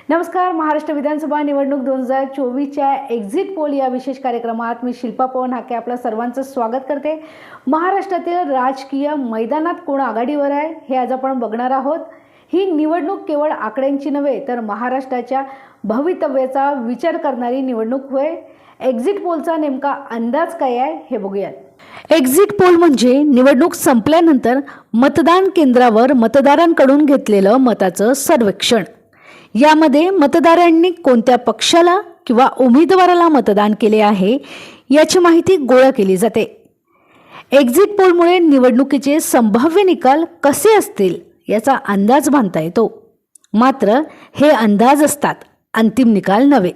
नमस्कार. महाराष्ट्र विधानसभा निवडणूक 2024च्या exit poll या विशेष कार्यक्रमात मी शिल्पा पवन हाके आपलं सर्वांचं स्वागत करते. महाराष्ट्रातील राजकीय मैदानात कोण आघाडीवर आहे हे आज आपण बघणार आहोत. ही निवडणूक केवळ आकड्यांची नव्हे तर महाराष्ट्राच्या भवितव्याचा विचार करणारी निवडणूक होय. एक्झिट पोलचा नेमका अंदाज काय आहे हे बघूयात. एक्झिट पोल म्हणजे निवडणूक संपल्यानंतर मतदान केंद्रावर मतदारांकडून घेतलेलं मताचं सर्वेक्षण. यामध्ये मतदारांनी कोणत्या पक्षाला किंवा उमेदवाराला मतदान केले आहे याची माहिती गोळा केली जाते. एक्झिट पोलमुळे निवडणुकीचे संभाव्य निकाल कसे असतील याचा अंदाज बांधता येतो. मात्र हे अंदाज असतात, अंतिम निकाल नव्हे.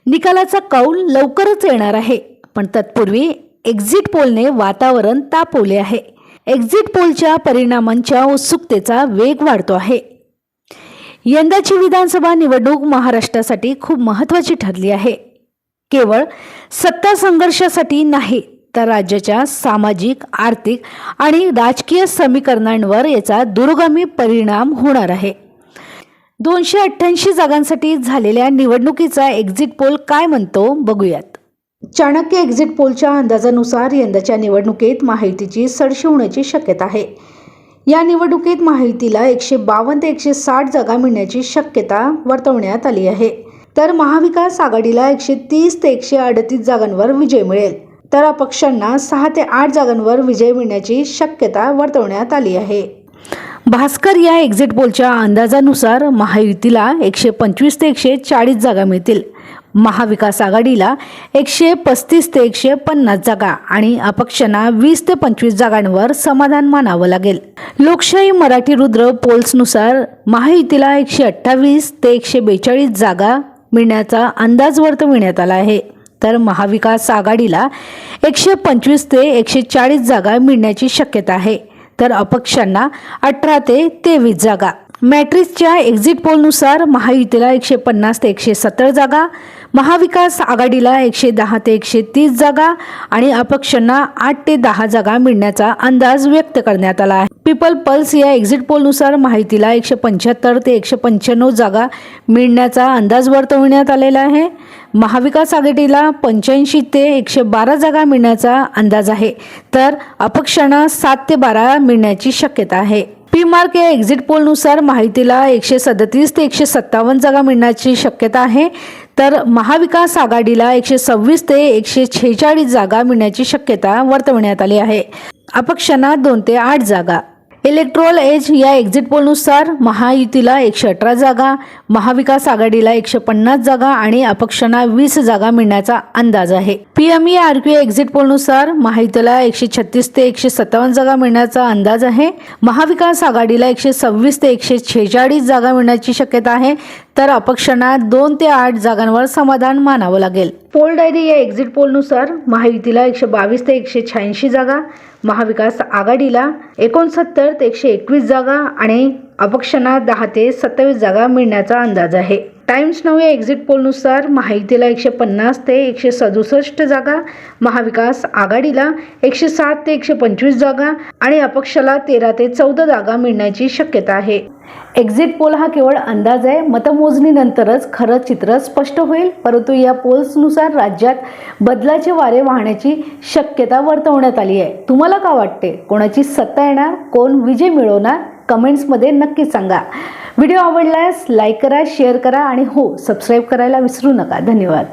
निकालाचा कौल लवकरच येणार आहे, पण तत्पूर्वी एक्झिट पोलने वातावरण तापवले आहे. एक्झिट पोलच्या परिणामांच्या उत्सुकतेचा वेग वाढतो आहे. यंदाची विधानसभा निवडणूक महाराष्ट्रासाठी खूप महत्त्वाची ठरली आहे. केवळ सत्ता संघर्षासाठी नाही तर राज्याच्या सामाजिक, आर्थिक आणि राजकीय समीकरणांवर याचा दूरगामी परिणाम होणार आहे. 288 जागांसाठी झालेल्या निवडणुकीचा एक्झिट पोल काय म्हणतो बघूयात. चाणक्य एक्झिट पोलच्या अंदाजानुसार यंदाच्या निवडणुकीत महायुतीची सरशी होण्याची शक्यता आहे. या निवडणुकीत महायुतीला 152 ते 160 जागा मिळण्याची शक्यता वर्तवण्यात आली आहे. तर महाविकास आघाडीला 130 ते 138 जागांवर विजय मिळेल. तर अपक्षांना 6 ते 8 जागांवर विजय मिळण्याची शक्यता वर्तवण्यात आली आहे. भास्कर या एक्झिट पोलच्या अंदाजानुसार महायुतीला 125 ते 140 जागा मिळतील. महाविकास आघाडीला 135 ते 150 जागा आणि अपक्षांना 20 ते 25 जागांवर समाधान मानावं लागेल. लोकशाही मराठी रुद्र पोल्सनुसार महायुतीला 128 ते 142 जागा मिळण्याचा अंदाज वर्तविण्यात आला आहे. तर महाविकास आघाडीला 125 ते 140 जागा मिळण्याची शक्यता आहे. तर अपक्षांना 18 ते 23 जागा. मॅट्रिक्सच्या एक्झिट पोलनुसार महायुतीला 150 ते 170 जागा, महाविकास आघाडीला 110 ते 130 जागा आणि अपक्षांना 8 ते 10 जागा मिळण्याचा अंदाज व्यक्त करण्यात आला आहे. पीपल पल्स या एक्झिट पोलनुसार महायुतीला 175 ते 195 जागा मिळण्याचा अंदाज वर्तवण्यात आलेला आहे. महाविकास आघाडीला 85 ते 112 जागा मिळण्याचा अंदाज आहे. तर अपक्षांना 7 ते 12 मिळण्याची शक्यता आहे. पी-मार्क या एक्झिट पोलनुसार महायुतीला 137 ते 157 जागा मिळण्याची शक्यता आहे. तर महाविकास आघाडीला 126 ते 146 जागा मिळण्याची शक्यता वर्तवण्यात आली आहे. अपक्षांना 2 ते 8 जागा. इलेक्ट्रोल एज या एक्झिट पोलनुसार महायुतीला 118 जागा, महाविकास आघाडीला 150 जागा आणि अपक्षांना 20 जागा मिळण्याचा अंदाज आहे. PME-RQ या एक्झिट पोलनुसार महायुतीला 136 ते 157 जागा मिळण्याचा अंदाज आहे. महाविकास आघाडीला 126 ते 146 जागा मिळण्याची शक्यता आहे. तर अपक्षांना 2 ते 8 जागांवर समाधान मानावं लागेल. पोल डायरी या एक्झिट पोलनुसार महायुतीला 122 ते 186 जागा, महाविकास आघाडीला 69 ते 121 जागा आणि अपक्षांना 10 ते 27 जागा मिळण्याचा अंदाज आहे. टाइम्स नाऊ या एक्झिट पोलनुसार महायुतीला 150 ते 167 जागा, महाविकास आघाडीला 107 ते 125 जागा आणि अपक्षाला 13 ते 14 जागा मिळण्याची शक्यता आहे. एक्झिट पोल हा केवळ अंदाज आहे. मतमोजणीनंतरच खरं चित्र स्पष्ट होईल. परंतु या पोल्सनुसार राज्यात बदलाचे वारे वाहण्याची शक्यता वर्तवण्यात आली आहे. तुम्हाला काय वाटते, कोणाची सत्ता येणार, कोण विजय मिळवणार? कमेंट्समध्ये नक्की सांगा. व्हिडिओ आवडल्यास लाईक करा, शेअर करा आणि सबस्क्राईब करायला विसरू नका. धन्यवाद.